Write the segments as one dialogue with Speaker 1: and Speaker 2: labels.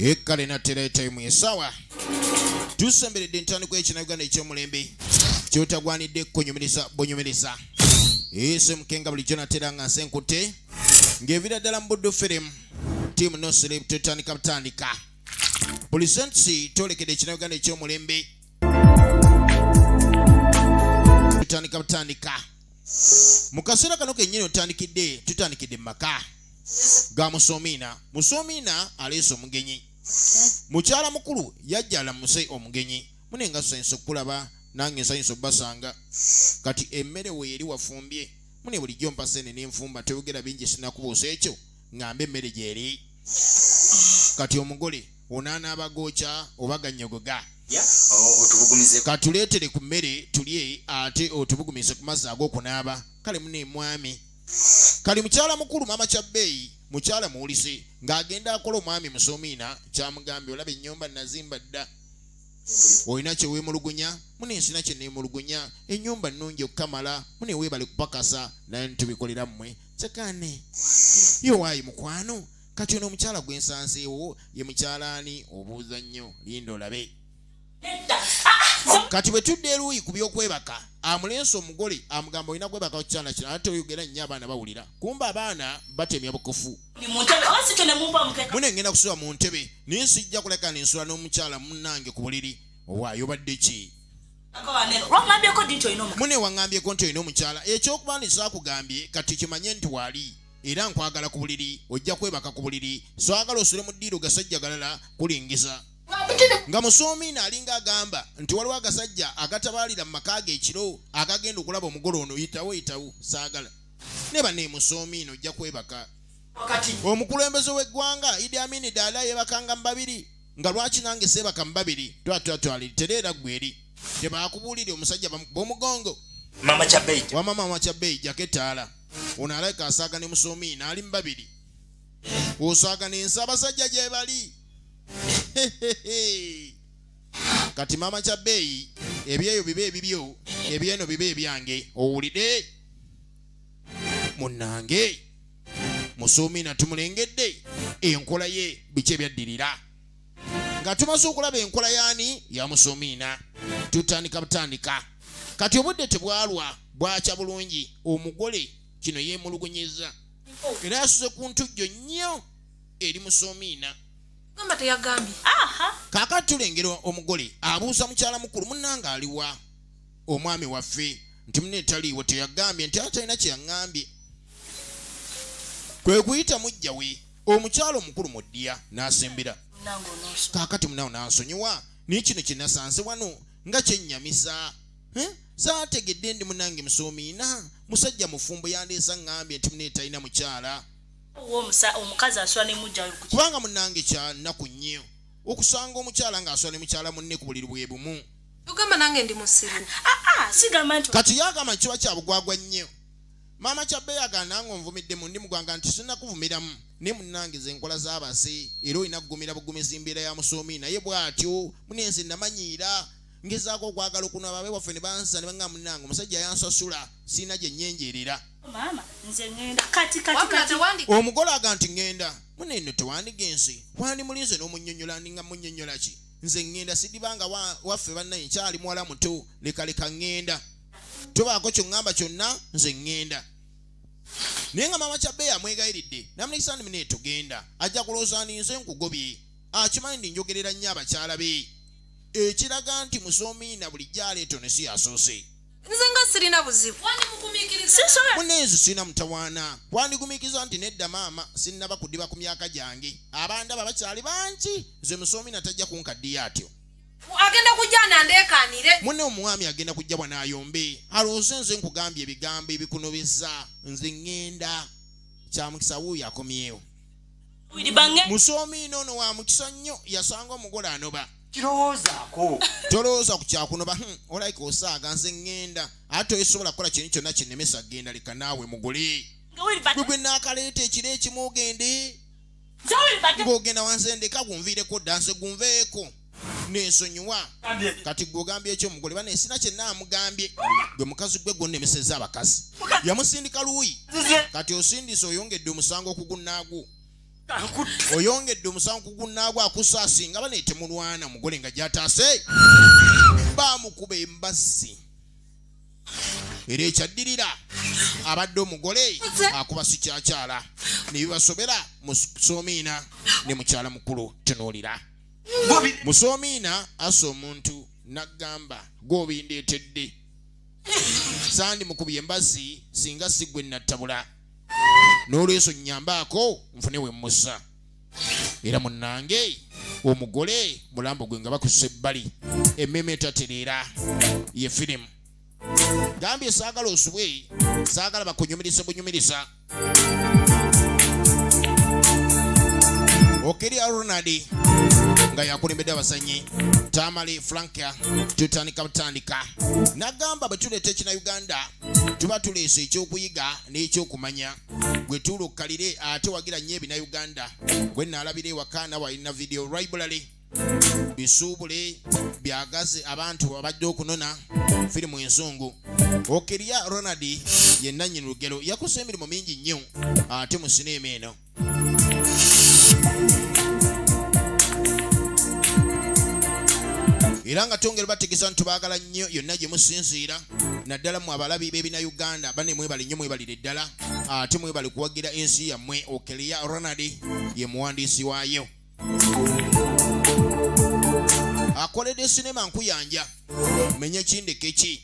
Speaker 1: Ekale na tereta mu esawa. Tusemberedde ntandikwa y'ekinagana eky'omulembe. Kyotagwanidde kunyumiriza bonyumiriza. Ese mukenga bulijjo natera nga nsenkute. Ng'evira ddala mu Buddu Film. Team no celeb tutandika butandika. Polisensi tolekedde ekinagana eky'omulembe. Tutandika butandika. Mu kaseera kano kennyini tutandikidde mu maka ga Musoomina aleese omugenyi. Mukyala mukulu yajja alamuse omugenyi. Munenga nsanyusa okulaba nange nsanyusa obbasanga. Kati emmere we eri wafumbye. Mune bulijjo mpa sene n'enfumba toyogera bingi sinakubuusa ekyo ng'ambe emmere gy'eri. Kati omugole onaana abagooca oba gannyogoga. Katuleetere ku mmere tulye ate otubugumise ku mazzi ag'okunaaba. Kale mune mwami. Kali mukyala mukulu mama Kyabbeeyi mukyala muwulise ng'agenda akola omwami Musoomina kyamugambye olaba ennyumba nazimba dda. Olina kye weemulugunya mune nsina kye neemulugunya ennyumba nnungi okukamala mune weebale kupakasa naye ntitubikolera mmwe kyekane. Yo waayi mukwano kati ono omukyala gwe nsanseewo ye mukyalaani obuuza nnyo linda olabe. Kati bwe tudde eruuyi ku by'okwebaka amulensa omugole amugamba olina kwebaka ku kyana kino ate oyogera nnyo abaana bawulira. Kumba abaana batemya bukofu. Mune ngenda kusuba mu ntebe naye sijja kuleka nensula n'omukyala munnange ku buliri. Owaayo badde ki? Mune waŋŋambyeko nti olina omukyala ekyokuba ntisaakugambye kati kimanye nti wali era nkwagala ku buliri ojja kwebaka ku buliri swagala osule mu ddiiro gasajja galala kulingiza. Nga Musoomina alinga agamba nti waliwo agasajja agatabaalira mu maka ge ekiro agagenda okulaba omugole ono yitawo saagala. Ne banne Musoomina ojja kwebaka. Omukulembeze w'eggwanga Idi Amin Dada yeebakanga mu babiri nga lwaki nange seebaka mu babiri twatwaliri tereera gweri tebaakubuulire omusajja bamukuba omugongo. Mama Kyabbeeyi jjako ettaala ono alabika asaaga ne Musoomina ali mu babiri osaaga n'ensi abasajja gye bali. Kati mama Kyabbeeyi ebyeyo bibe ebibyo ebyeno bibe ebyange owulidde munnange Musoomina tumulengedde enkola ye biki ebyaddirira nga tumaze okulaba enkola yaani ya Musoomina tutandika butandika. Kati obudde tebwalwa bwakya bulungi omugole kino yeemulugunyeza era yasuze ku ntujjo nnyo eri Musoomina. Kaakati tulengera omugole abuuza mukyala mukulu munnange aliwa omwami waffe nti munne taliiwo teyagambye nti atalina kye yaŋŋambye. Kwe kuyita mujja we omukyala omukulu mu ddiya n'asembera. Kaakati munawo n'ansonyiwa naye kino kye nasanze wano nga kyennyamisa. Saategedde ndi munnange Musoomina musajja mufumbo yandeesa ŋŋambye nti munne talina mukyala.
Speaker 2: Omukazi asula ne mujja
Speaker 1: kubanga munnange kya nnaku nnyo okusanga omukyala ng'asula ne mukyala munne ku buliri bwe bumu.
Speaker 3: Tugamba nange ndi musiru.
Speaker 2: Sigamba nti
Speaker 1: kati yagamba kiba kya bugwagwa nnyo. Mama Kyabbeeyi agamba nange onvumiddemu ndi mugwanga nti sinnakuvumiramu ne munnange ze nkola z'abase era olina kugumira bugumizi mbeera ya Musoomina ye bw'atyo mune nze namanyiira ngezaako okwagala okunaaba abe waffe ne bansa ne baŋŋamba munnange omusajja yansasula siina gye nnyenjeerera.
Speaker 2: mama nze ngenda kati
Speaker 1: omugole aga nti ngenda mune nno tewandigense wandi mulinze n'omunnyonnyola ndinga munnyonnyola ki nze ngenda sidibanga waffe bannaye nkyali muwala muto leka ngenda tobaako kyoŋŋamba kyonna nze ngenda. Naye nga mama Kyabbeeyi amwegayiridde namulikisa ndi mune tugenda ajja kulowooza ndi nze nkugobye akimanyi ndi njogerera nnyo abakyala be ekiraga nti Musoomina bulijjo aleeta ono si yasoose.
Speaker 3: Nze nga sirina buzibu.
Speaker 1: Munenzi sina mutawaana wandigumiikiriza nti nedda maama sinnaba kudiba ku myaka gyange abandaba bakyali bangi nze Musoomina tajja kunkaddiya atyo.
Speaker 3: Agenda kujja nandeekaanire.
Speaker 1: Munne omwami agenda kujja bwanaayombe alowooze nze nkugambye ebigambo ebikunobeza nze ngenda kyamukisa wuuyo akomyewo. Musoomina ono wa mukisa nnyo yasanga omugole anoba. Tolowooza ku kyakunoba olayika osaaga nze ngenda ate oyisobola kukola kintu kyonna kinnemesa genda leka naawe mugole. Gwe naakaleeta ekiro ekimu ogende ng'ogenda wanze ndeka gunviireko dda nze gunveeko n'ensonyiwa. Kati gw'ogambye eky'omugole bane sina kye naamugambye gwe mukazi gwe gonnemeseza abakazi yamusindika luuyi kati osindise oyongedde omusango okugunnaagu oyongedde omusango kugunaagwa akusaasi nga baneete mulwana mugole nga gyataase baamukuba embazzi era ekyaddirira abadde omugole akuba sikyakyala ne bibasobera mu Soomiina ne mukyala mukulu tunuulira mu Soomiina assa omuntu n'agamba gw'obindeetedde sandi mukubye embazzi singa siggwe nattabula n'olweso nnyambaako nfune we mussa era munnange omugole mulambo gwe nga bakussa ebbali emmeme etatereera ye firimu gambye saagala osubwe saagala bakunyumirisa bunyumirisa Okeria Ronald nga yakulembedde abazannyi Tamale Franka tutandika nagamba bwe tuleeta ekina-Uganda tuba tuleese ekyokuyiga n'ekyokumanya gwe tulukkalire ate wagira nnyo ebina-Uganda gwe naalabira ewaka nawe alina video library bisuubule byagaze abantu abadde okunona firimu ensongu Okeria Ronald ye nannyini lugero yakoze emirimu mingi nnyo ate mu sinema eno era nga tongera bategesa nti baagala nnyo yonna gye musinziira naddala mu abalabi b'ebina-Uganda bane mwebali nnyo mwebalire ddala ate mwebali kuwagira ensi yammwe Okeria Ronald ye muwandiisi waayo akoledde sinema nkuyanja menye kindeke ki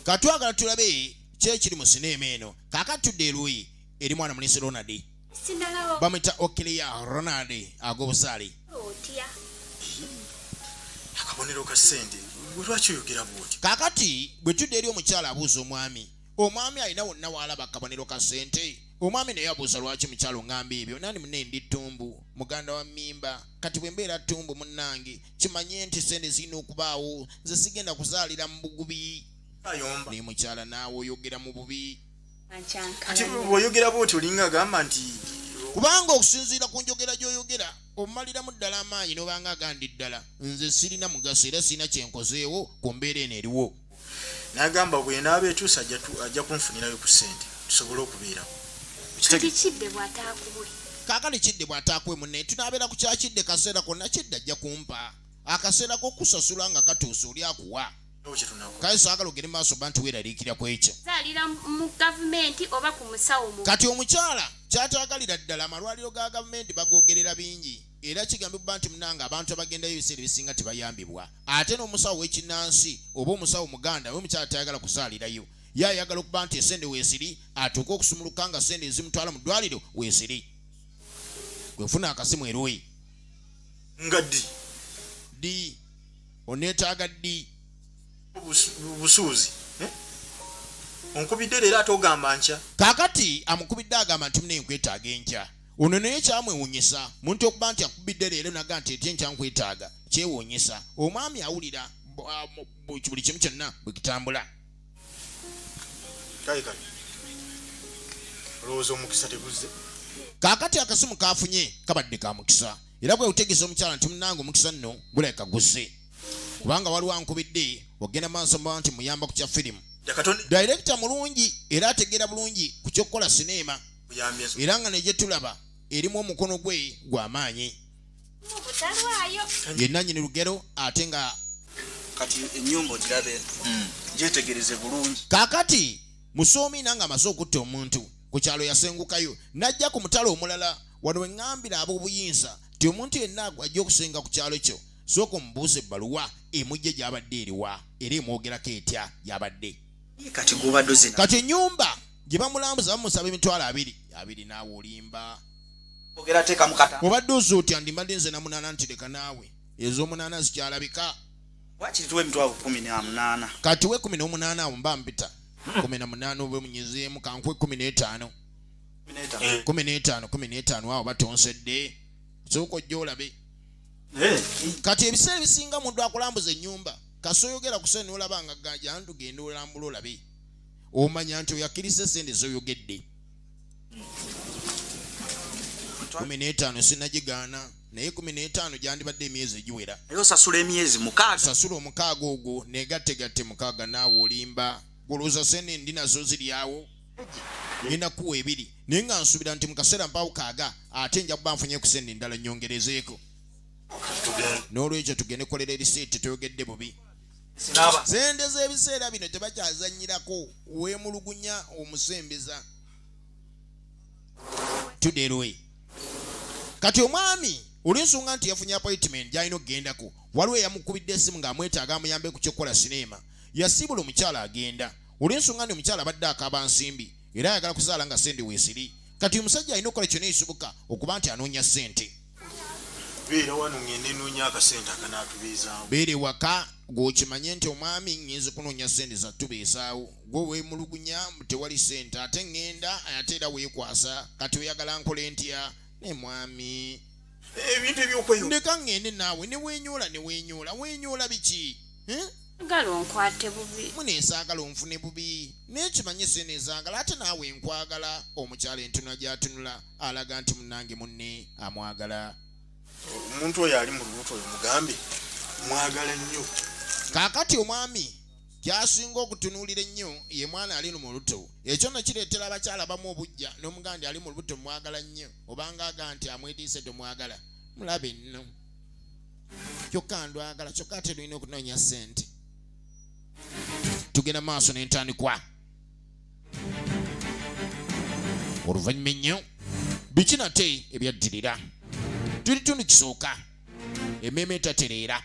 Speaker 1: katwagala tulabe kyekiri mu sinema eno kaakatudde eruuyi eri mwana mulisi Ronald bamwita Okeria Ronald ag'obusaale
Speaker 4: akabonero ka ssente lwaki oyogera bwoti
Speaker 1: kaakati bwe tudde eri omukyala abuuza omwami alina wonna waalaba akabonero ka ssente omwami naye abuuza lwaki mukyalo ngamba ebyo nani munne ndi ttumbu muganda wa mmimba kati bwe mbeera ttumbu munnange kimanye nti ssente zirina okubaawo nze sigenda kuzaalira mu bugubi naye mukyala naawe oyogera mu bubi
Speaker 4: ati bw'oyogera bwoti olinga agamba nti
Speaker 1: kubanga okusinziira ku njogera gy'oyogera omaliramu ddala amaanyi n'obanga agandi ddala nze sirina mugaso era sirina kyenkozeewo ku mbeera eno eriwo
Speaker 4: n'agamba bwe naaba etuusa ajja kunfunirayo ku ssente tusobole okubeerawo
Speaker 1: kaakali kidde bw'ataakuwe munne tunaabeera ku kyakidde kaseera konna kidde ajja kumpa akaseera k'okusasula nga katuuse oli akuwa kale saagala ogere maaso bantu weeraliikira ku ekyo kati omukyala kyataagalira ddala amalwaliro ga gavumenti bagogerera bingi era kigambibwa nti munanga abantu abagendayo ebiseera ebisinga tebayambibwa ate n'omusawo w'ekinnansi oba omusawo muganda we omukyala tayagala kuzaalirayo ye ayagala okuba nti esente weesiri atuuke okusumuluka nga sente ezimutwala mu ddwaliro weesiri gwefuna akasimu eruyi
Speaker 4: nga
Speaker 1: ddi oneetaaga ddi
Speaker 4: busuuzi onkubidde leero ate ogamba nkya
Speaker 1: kaakati amukubidde agamba nti mune nkwetaaga enkya ono naye kyamwewuunyisa muntu okuba nti akubidde leero naga nti ety enkya nkwetaaga kyewuunyisa omwami awulira buli kimu kyonna bwe kitambula
Speaker 4: kale olowooza omukisa teguzze
Speaker 1: kaakati akasimu kafunye kabadde ka mukisa era bwe utegesa omukyala nti munanga omukisa nno gulabika guzze kubanga waliwo ankubidde ogenda maaso mba nti muyamba ku kya firimu director mulungi era ategeera bulungi ku kyokkola sinema era nga negye tulaba erimu omukono gwe gw'amaanyi ye nannyini lugero ate nga
Speaker 5: kati ennyumba ogirabe gyetegereze bulungi
Speaker 1: kaakati Musoomiina nga amaze okutta omuntu ku kyalo yasengukayo n'ajja ku mutalo omulala wano we ŋŋambira ab'obuyinza ti omuntu yenna ajja okusenga ku kyalo kyo sooka omubuuza ebbaluwa emujje gy'abadde eriwa era emwogerako etya y'abadde
Speaker 5: kati gubadde
Speaker 1: kati ennyumba gye bamulambuza bamusaba emitwalo abiri naawe olimba
Speaker 5: ogera teeka mukata
Speaker 1: obadde oza otya ndimbadde nze na munaana nti leka naawe ez'omunaana zikyalabika
Speaker 5: wakiri tuwa emitwalo 18
Speaker 1: kati we 18 awo mba mpita 18 oba munyezeemu kankwe 15 15 awo batonsedde sooka ojja olabe kati ebiseera ebisinga muntu akulambuza ennyumba kasoyogera ku ssente n'olaba nga gajantu genda olambula olabe omanya nti oyakkiriza essente zoyogedde 15 sinnagigaana naye 15 gyandibadde emyezi egiwera
Speaker 5: naye osasula emyezi 6
Speaker 1: sasula omukaaga ogwo negattegatte mukaaga naawe olimba olowooza ssente ndi nazo ziri awo ngenda kuwa ebiri naye nga nsuubira nti mu kaseera mpaawo kaaga ate nja kuba nfunye ku sente endala nnyongerezeeko n'olwekyo tugende kolera erisiiti toyogedde bubi sente z'ebiseera bino tebakyazannyirako weemulugunya omusembeza tuderwe kati omwami olw'ensonga nti yafunye appointment gy'alina okugendako waliwo eyamukubidde essimu ng'amwetaaga amuyambe ku kyokukola sinema yasiibula omukyala agenda olw'ensonga nti omukyala abadde akaaba nsimbi era ayagala kuzaala nga sente weesiri kati omusajja alina okukola kyonna ekisoboka okuba nti anoonya ssente
Speaker 4: beera wano ngende noonya akasente akanaatubeezaawo
Speaker 1: beere waka gw'okimanye nti omwami ngenze kunoonya ssente zattubeezaawo gwe weemulugunya tewali ssente ate ngenda ate era weekwasa kati oyagala nkole ntya ne mwami
Speaker 4: ebintu ebyokweyo
Speaker 1: ndeka ngende naawe ne weenyoola biki
Speaker 2: Gala onkwate bubi.
Speaker 1: muneesaagala onfune bubi naye kimanye seeneezaagala ate naawe nkwagala omukyala entunula gy'atunula alaga nti munnange munne amwagala
Speaker 4: omuntu oyo ali mu lubuto oyo mugambe mwagala nnyo
Speaker 1: kaakati omwami kyasinga okutunuulira ennyo ye mwana ali mu lubuto ekyo nno kireetera abakyala bamu obujja n'omugandi ali mu lubuto mwagala nnyo obanga aga nti amwetiise tomwagala mulabe nno kyokka ndwagala kyokka ate tulina okunoonya ssente tugenda maaso n'entandikwa oluvannyuma ennyo biki nate ebyaddirira tuli tundu kisooka emmeeme etatereera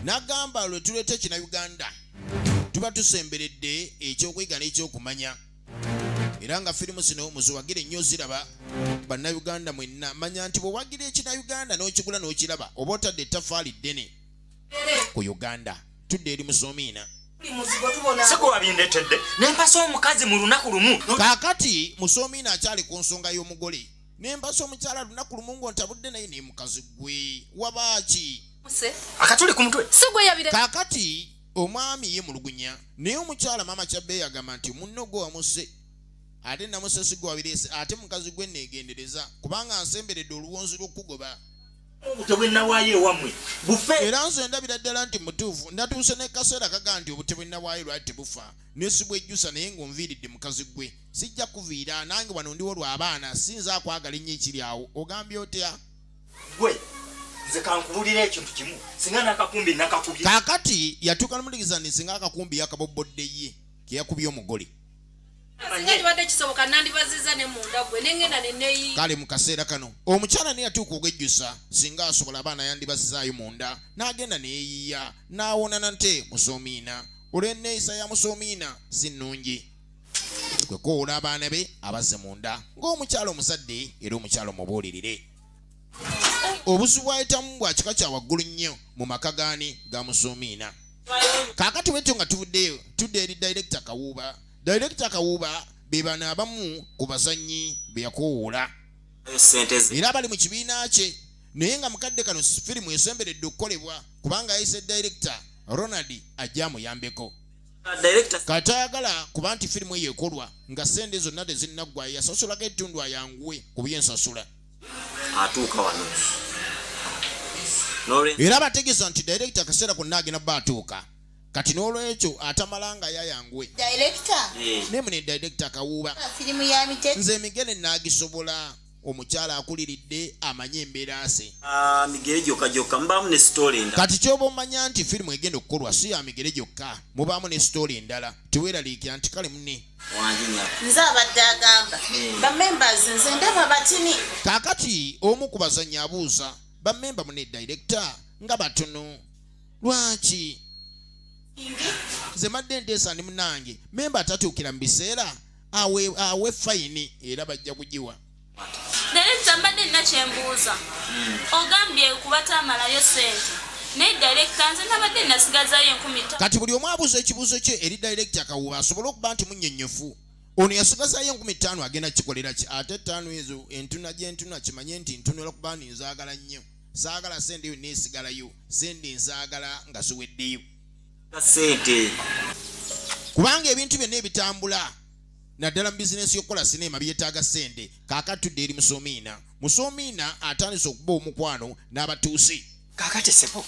Speaker 1: n'agamba lwe tuleeta ekinauganda tuba tusemberedde ekyokwega n'ekyokumanya era nga firimu zino muziwagire nnyo ziraba bannayuganda mwenna manya nti bwe wagira ekinauganda n'okigula n'okiraba oba otadde ettafaali ddene ku uganda tudde eri musoomiina
Speaker 6: siko wabindetedde nempasa omukazi mu lunaku lumu
Speaker 1: kaakati musoomiina akyali ku nsonga y'omugole nempasa omukyala lunaku lumu ng'ontabudde naye ne mukazi gwe wabaaki
Speaker 6: akatuli ku mutwe
Speaker 1: kaakati omwami ye mulugunya naye omukyala maama kyabbe yagamba nti munno gwe wamusse ate namusse si gwe wabireese ate mukazi gwe neegendereza kubanga nsemberedde oluwonzi lw'okugoba
Speaker 6: obute bwe nawaayo ewammwe bufe
Speaker 1: era nze ndabira ddala nti mutuufu natuuse n'ekaseera kaga nti obute bwe nawaayo lwali tebufa nesibwejjusa naye ng'onviiridde mukazi gwe sijja kuviira nange wano ndiwo lw'abaana sinza akwagala ennyo ekiri awo ogambye otya
Speaker 6: gwe nze kankubulira ekintu kimu singa nakakumbi nakakubye
Speaker 1: kaakati yatuuka n'omuligiza nti singa akakumbi yakabobbodde ye ke yakubye omugole
Speaker 3: singa kibadde kisoboka nandibaziza ne munda gwe nengenda neneyi
Speaker 1: kale mu kaseera kano omukyala ne yatuuka ogwejjusa singa asobola abaana yandibazizaayo munda n'agenda neeyiya n'awona nate musoomiina olw'enneeyisa ya musoomiina si nnungi kwe koola abaana be abazze munda ng'omukyala omuzadde era omukyala omubuulirire obusu bwayitamu bwa kika kya waggulu nnyo mu maka gaani ga musoomiina kaakati bwetyo nga tuvuddeyo tudde eri dayirekita kawuuba dayirekita kawuuba be bano abamu ku bazannyi be yakoowoola era bali mu kibiina kye naye nga mukadde kano firimu esemberedde okukolebwa kubanga yayise dayirekita ronald ajja amuyambeko kati ayagala kuba nti firimu eyo ekolwa nga sente zonna tezinnaggwayo yasasulako etundu ayanguwe ku byensasula
Speaker 6: atuuka wano
Speaker 1: era abategeeza nti dayirekita akaseera konna agenda bba atuuka kati n'olwekyo atamalanga yayanguwe ne mune dayirekita akawuuba nze emigere naagisobola omukyala akuliridde amanye embeera ase
Speaker 6: migere gyokka mubaamu ne sitole endala
Speaker 1: kati kyoba omanya nti firimu egenda okukolwa si ya migere gyokka mubaamu ne sitole endala teweeraliikira nti kale munne
Speaker 7: nze abadde agamba bamembers nze ndaba batini
Speaker 1: kaakati omu ku bazannyi abuuza bammemba mune dayirekita nga batono lwaki nze madde nteesa ndi munange memba atatuukira mu biseera awe fayini era bajja kugiwa
Speaker 2: Dayirekita mbadde nina kyembuuza. Ogambye kuba tamalayo ssente. Naye dayirekita nze nabadde nasigazayo 10,000.
Speaker 1: kati buli omu abuuza ekibuuzo kye eri dayirekita Kawuuba asobole okuba nti munnyonnyofu ono yasigazayo 5,000 agenda kikolera ki ate 5 ezo entuna gy'entuna kimanye nti ntunula kuba ndi nzaagala nnyo saagala sente yo neesigalayo sente nzaagala nga ziweddeyo
Speaker 6: sente
Speaker 1: kubanga ebintu byonna ebitambula naddala mu bizinesi y'okukola sinema byetaaga ssente kaakati tudde eri musoomiina atandise okuba omukwano n'abatuusi
Speaker 6: kakati sebo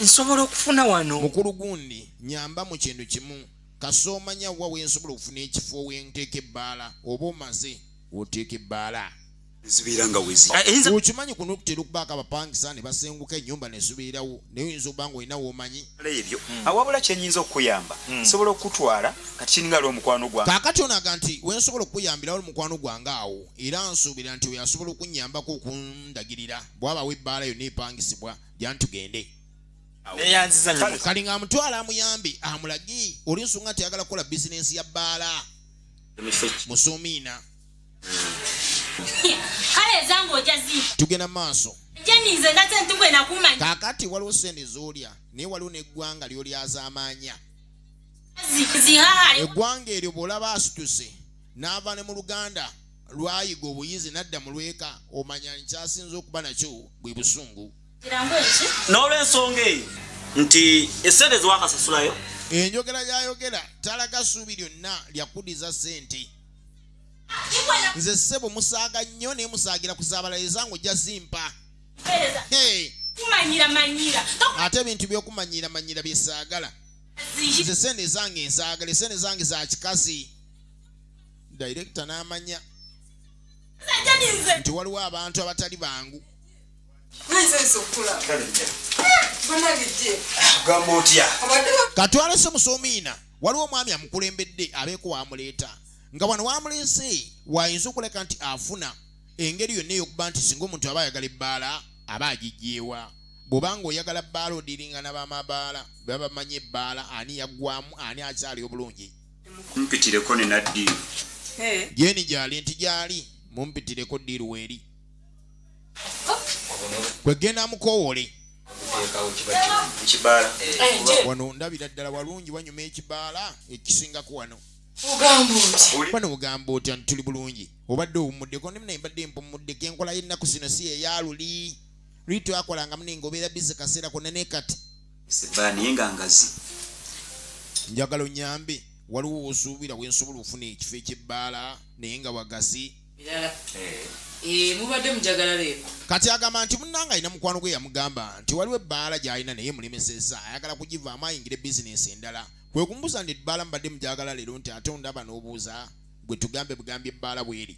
Speaker 6: nsobola okufuna wano
Speaker 1: mukulu gundi nyamba mu kintu kimu kasomanya wa wensobola okufuna ekifo wenteeka ebbaala oba omaze oteeka ebbaala
Speaker 8: zibiranga wezi
Speaker 1: okimanyi kuno okutera okubaako abapangisa ne basenguka ennyumba nesubiirawo naye oyinza okuba nga olina woomanyi
Speaker 8: ebyo awabula kyenyinza okukuyamba nsobola okutwala kati kininga ali omukwano gwange
Speaker 1: kaakati onaga nti wensobola okukuyambirawo omukwano gwange awo era nsuubira nti weyasobola okunnyambako okundagirira bw'abawo ebbaala yonna epangisibwa gyantugende kali nga amutwala amuyambe amulagi oli nsonga nti ayagala kukola bizinensi ya bbaala musuumiina
Speaker 2: kale zangu ojazi
Speaker 1: tugenda maaso
Speaker 2: jenize ndate ntugwe nakumanya
Speaker 1: kaakati waliwo sente z'olya naye waliwo n'eggwanga ly'olyazaamaanya eggwanga eryo bw'olaba asituse n'ava ne mu luganda lwayiga obuyizi n'adda mu lweka omanya nkyasinza okuba nakyo bwe busungu
Speaker 6: n'olw'ensonga eyo nti essente ziwakasasulayo
Speaker 1: enjogera gyayogera talaga ssuubi lyonna lyakuddiza ssente nze ssebo musaaga nnyo naye musaagira kuzabalaliza ngo ojja zimpa ate ebintu by'okumanyira byesaagala nze sente zange ensaagala esente zange za kikazi dayirekita n'amanya nti waliwo abantu abatali bangu katwale se musomiina waliwo omwami amukulembedde abeeko wamuleeta nga wano wamuleese wayinza okuleka nti afuna engeri yonna ey'okuba nti singa omuntu aba ayagala ebbaala aba agijjeewa bw'obanga oyagala bbaala odiringa n'abamabaala baba bamanyi ebbaala ani yaggwamu ani akyali obulungi
Speaker 8: mpitireko ne naddiiru
Speaker 1: jeni gyali nti gyali mumpitireko ddiiru weeri kwegenda mukoowole wano ndabira ddala walungi wanyuma ekibaala ekisingako wano bano bugamba otya nti tuli bulungi obadde owumuddeko naye mbadde mpumuddeko enkola y'ennaku zino si eyaluli luli twakolangamu naye ng'obeera bize kaseera konna ne kati
Speaker 8: naye nga ngazi
Speaker 1: njagala onyambe waliwo wosuubira wensobola okufuna ekifo ekyebbaala naye nga wagasi
Speaker 9: mubadde mujagala leero
Speaker 1: kati agamba nti munnanga alina mukwano gwe yamugamba nti waliwo ebbaala gy'alina naye mulemeseza ayagala kugivaamu ayingire bizinensi endala kwe kumbuuza nti ebbaala mubadde mujagala leero nti ate ondaba n'obuuza gwe tugambe bugambye ebbaala bweri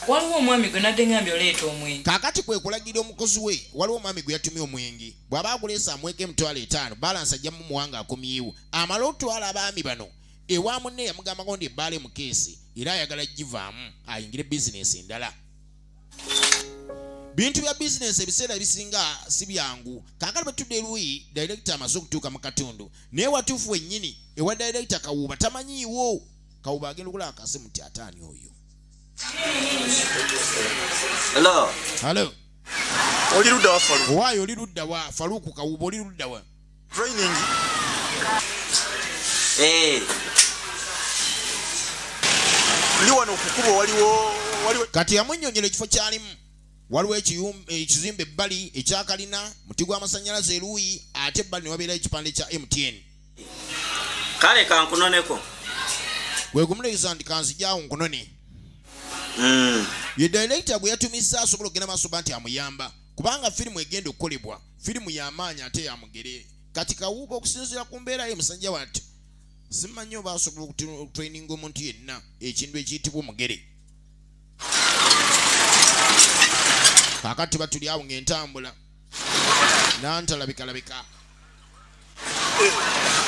Speaker 9: waliwo omwami gwe nadde ngambye oleeta omwenge
Speaker 1: kaakati kwe kulagira omukozi we waliwo omwami gwe yatumye omwenge bw'aba aguleesa amuweeko emitwalo 5 balansi ajja mu muwanga akomyewo amala otwala abaami bano ewa munne yamugambako ndi ebbaala emukeesi era ayagala givaamu ayingire bizinensi endala bintu bya bizinensi ebiseera ebisinga si byangu kaakati betudde eruuyi dayirekita amaze okutuuka mu katundu naye watuufu wennyini ewa dayirekita Kawuuba tamanyiiwo Kawuuba agenda okulaba akasimu nti ataani oyo halo
Speaker 4: oli ludda wa Faluku
Speaker 1: owaayo oli ludda wa Faluku Kawuuba oli ludda wa
Speaker 4: training ndi wano okukuba waliwo
Speaker 1: kati yamunnyonnyera ekifo kyalimu waliwo ekizimbe ebbali ekyakalina muti gw'amasannyalaze eruuyi ate ebbali ne wabeerayo ekipande kya MTN
Speaker 6: kale kankunoneko
Speaker 1: gwe kumuleeza nti kanzijaawo nkunone ye dayirekita bwe yatumisa asobola okugenda maaso ba nti amuyamba kubanga firimu egenda okukolebwa firimu y'amaanyi ate yamugere kati Kawuuba okusinziira ku mbeera ye musajja wati simanyi oba asobola okutraininga omuntu yenna ekintu ekiyitibwa omugere kaakati batuli awo ng'entambula nantalabika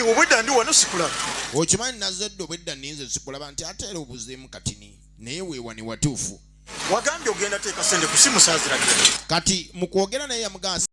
Speaker 4: obwedda ndi wano sikulaba
Speaker 1: okimanyi nazadde obwedda ninze sikulaba nti ate era obuzeemu katini naye weewani watuufu
Speaker 4: wagambye ogenda teeka sente ku simu saaziragera
Speaker 1: kati mu kwogera naye yamugamba